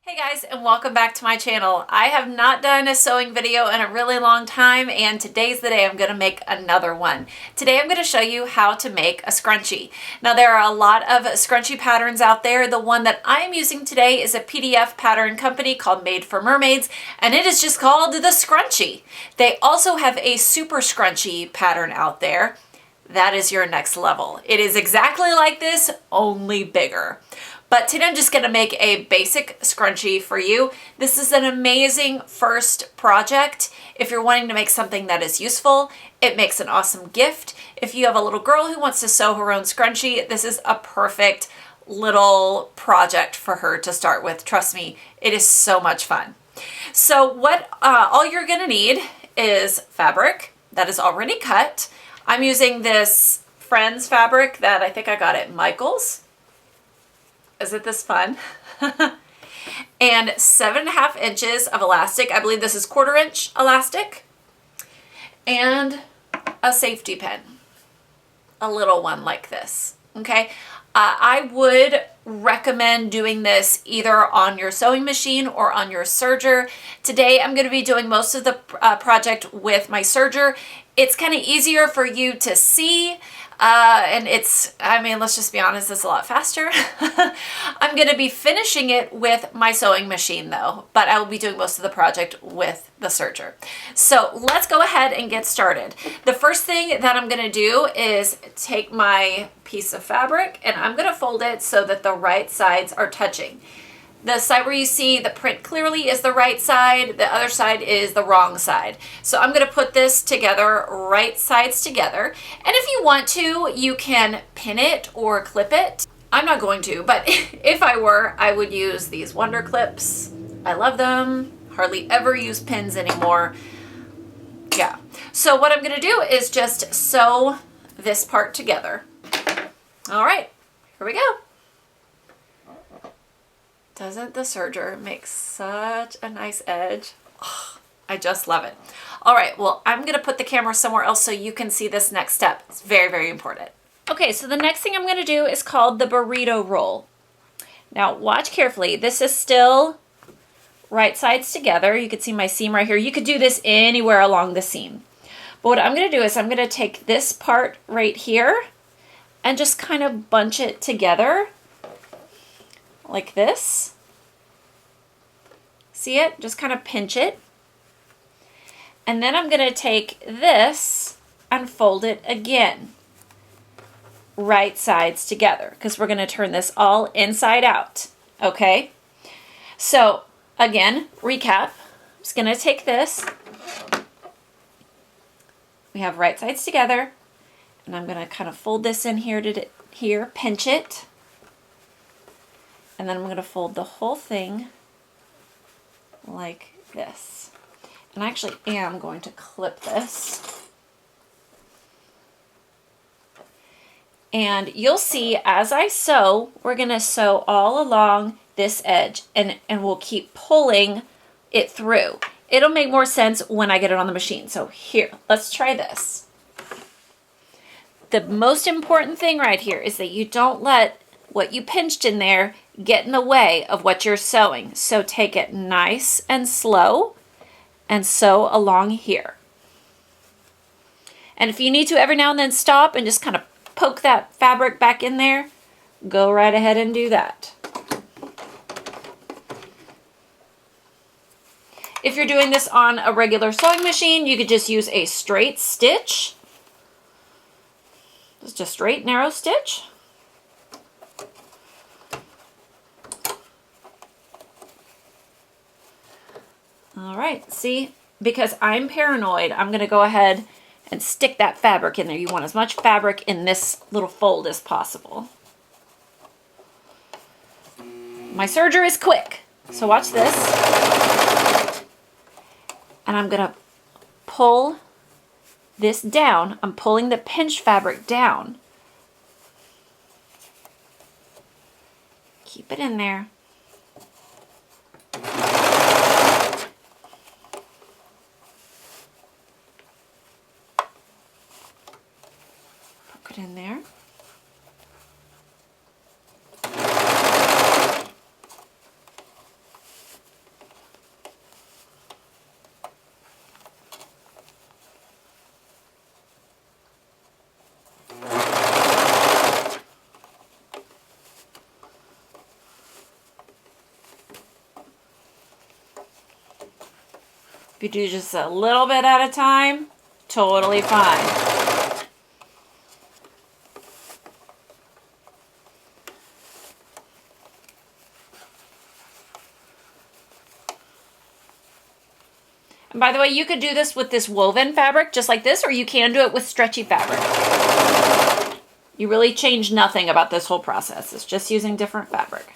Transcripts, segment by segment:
Hey guys, and welcome back to my channel. I have not done a sewing video in a really long time, and today's the day I'm going to make another one. Today I'm going to show you how to make a scrunchie. Now there are a lot of scrunchie patterns out there. The one that I'm using today is a PDF pattern company called Made for Mermaids, and it is just called the Scrunchie. They also have a super scrunchie pattern out there. That is your next level. It is exactly like this, only bigger. But today I'm just going to make a basic scrunchie for you. This is an amazing first project. If you're wanting to make something that is useful, it makes an awesome gift. If you have a little girl who wants to sew her own scrunchie, this is a perfect little project for her to start with. Trust me, it is so much fun. So what all you're going to need is fabric that is already cut. I'm using this Friends fabric that I think I got at Michael's. Isn't this fun? And 7.5 inches of elastic. I believe this is 1/4 inch elastic. And a safety pin. A little one like this. Okay. I would recommend doing this either on your sewing machine or on your serger. Today I'm going to be doing most of the project with my serger. It's kind of easier for you to see. And let's just be honest, it's a lot faster. I'm going to be finishing it with my sewing machine though, but I will be doing most of the project with the serger. So let's go ahead and get started. The first thing that I'm going to do is take my piece of fabric and I'm going to fold it so that the right sides are touching. The side where you see the print clearly is the right side, the other side is the wrong side. So I'm going to put this together, right sides together. And if you want to, you can pin it or clip it. I'm not going to, but if I were, I would use these Wonder Clips. I love them. Hardly ever use pins anymore. Yeah. So what I'm going to do is just sew this part together. All right, here we go. Doesn't the serger make such a nice edge? Oh, I just love it. All right, well, I'm going to put the camera somewhere else so you can see this next step. It's very, very important. Okay, so the next thing I'm going to do is called the burrito roll. Now, watch carefully. This is still right sides together. You can see my seam right here. You could do this anywhere along the seam. But what I'm going to do is I'm going to take this part right here and just kind of bunch it together like this. See it? Just kind of pinch it. And then I'm going to take this and fold it again. Right sides together, because we're going to turn this all inside out. Okay? So, again, recap. I'm just going to take this. We have right sides together. And I'm going to kind of fold this in here to here, pinch it. And then I'm going to fold the whole thing like this. And I actually am going to clip this. And you'll see as I sew, we're going to sew all along this edge and we'll keep pulling it through. It'll make more sense when I get it on the machine. So here, let's try this. The most important thing right here is that you don't let what you pinched in there get in the way of what you're sewing. So take it nice and slow and sew along here. And if you need to every now and then stop and just kind of poke that fabric back in there, go right ahead and do that. If you're doing this on a regular sewing machine, you could just use a straight stitch. Just a straight narrow stitch. All right, see, because I'm paranoid, I'm going to go ahead and stick that fabric in there. You want as much fabric in this little fold as possible. My serger is quick, so watch this. And I'm going to pull this down. I'm pulling the pinched fabric down. Keep it in there. Poke it in there. If you do just a little bit at a time, totally fine. And by the way, you could do this with this woven fabric just like this, or you can do it with stretchy fabric. You really change nothing about this whole process. It's just using different fabric.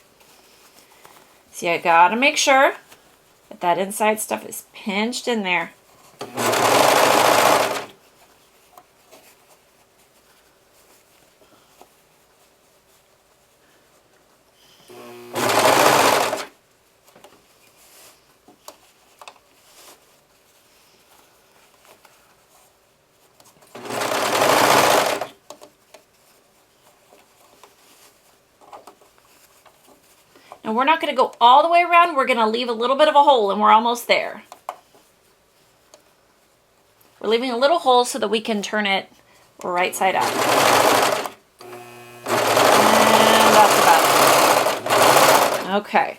See, I gotta make sure that that inside stuff is pinched in there. And we're not going to go all the way around. We're going to leave a little bit of a hole, and we're almost there. We're leaving a little hole so that we can turn it right side up. And that's about it. Okay.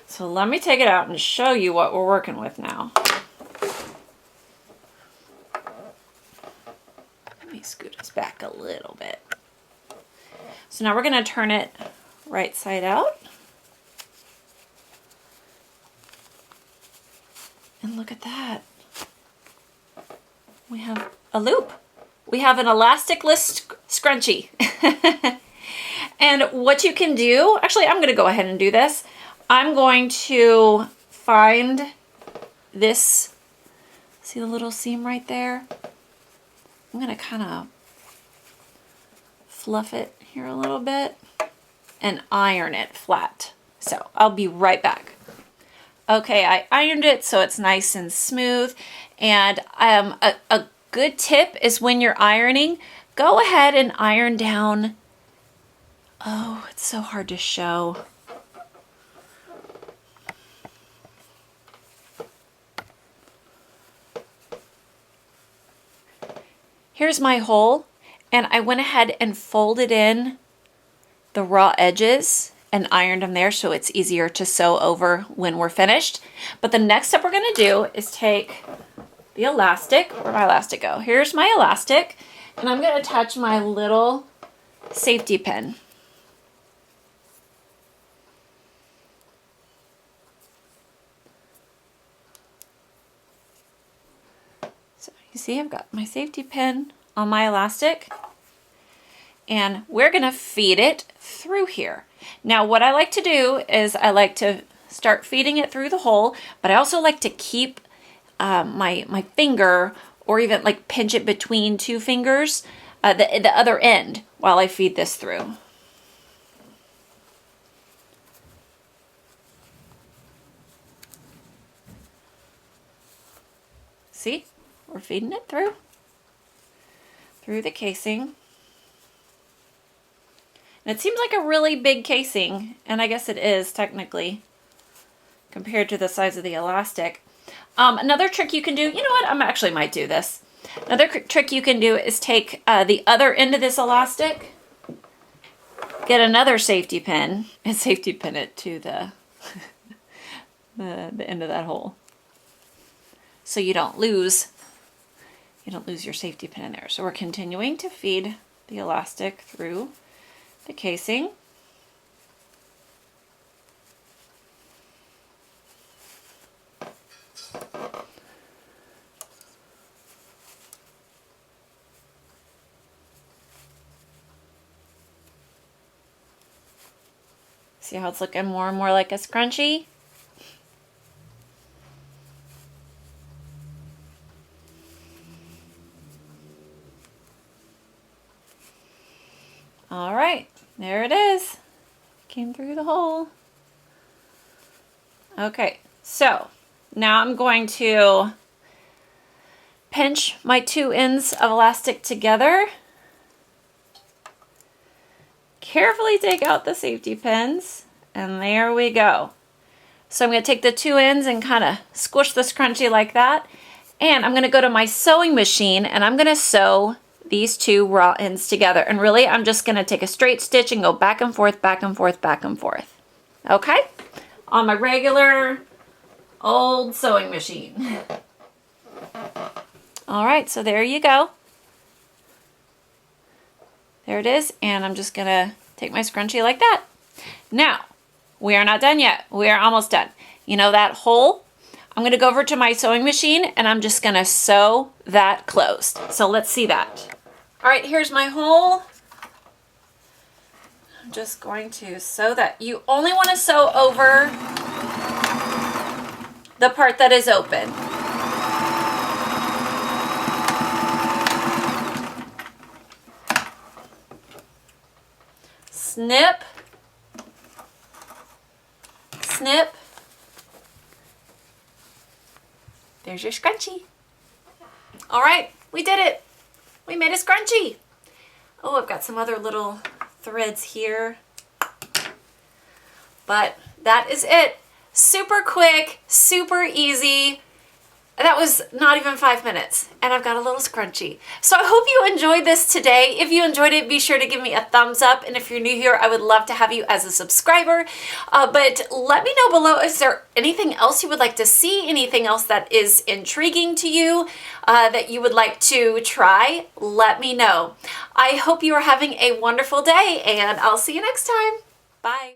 So let me take it out and show you what we're working with now. Let me scoot us back a little bit. So now we're going to turn it right side out. And look at that. We have a loop. We have an elastic-less scrunchie. And what you can do, actually, I'm going to go ahead and do this. I'm going to find this, see the little seam right there? I'm going to kind of fluff it here a little bit and iron it flat. So I'll be right back. Okay, I ironed it so it's nice and smooth. And a good tip is when you're ironing, go ahead and iron down. Oh, it's so hard to show. Here's my hole, and I went ahead and folded in the raw edges and ironed them there so it's easier to sew over when we're finished. But the next step we're gonna do is take the elastic. Where'd my elastic go? Here's my elastic, and I'm gonna attach my little safety pin. So you see I've got my safety pin on my elastic, and we're gonna feed it through here. Now what I like to do is I like to start feeding it through the hole, but I also like to keep my finger, or even like pinch it between two fingers, the other end, while I feed this through. See, we're feeding it through the casing. And it seems like a really big casing, and I guess it is technically compared to the size of the elastic. Another trick you can do, you know what, I actually might do this. Another trick you can do is take the other end of this elastic, get another safety pin, and safety pin it to the, the end of that hole. So you don't lose your safety pin in there. So we're continuing to feed the elastic through the casing. See how it's looking more and more like a scrunchie? All right, there it is. Came through the hole. Okay, so now I'm going to pinch my two ends of elastic together. Carefully take out the safety pins, and there we go. So I'm going to take the two ends and kind of squish the scrunchie like that. And I'm going to go to my sewing machine, and I'm going to sew these two raw ends together. And really, I'm just going to take a straight stitch and go back and forth, back and forth, back and forth. Okay? On my regular old sewing machine. All right, so there you go. There it is, and I'm just gonna take my scrunchie like that. Now, we are not done yet. We are almost done. You know that hole? I'm gonna go over to my sewing machine and I'm just gonna sew that closed. So let's see that. All right, here's my hole. I'm just going to sew that. You only wanna sew over the part that is open. Snip, snip. There's your scrunchie. All right, we did it. We made a scrunchie. Oh, I've got some other little threads here. But that is it. Super quick, super easy. That was not even 5 minutes, and I've got a little scrunchie. So I hope you enjoyed this today. If you enjoyed it, be sure to give me a thumbs up, and if you're new here, I would love to have you as a subscriber. But let me know below, is there anything else you would like to see, anything else that is intriguing to you that you would like to try? Let me know. I hope you are having a wonderful day, and I'll see you next time. Bye.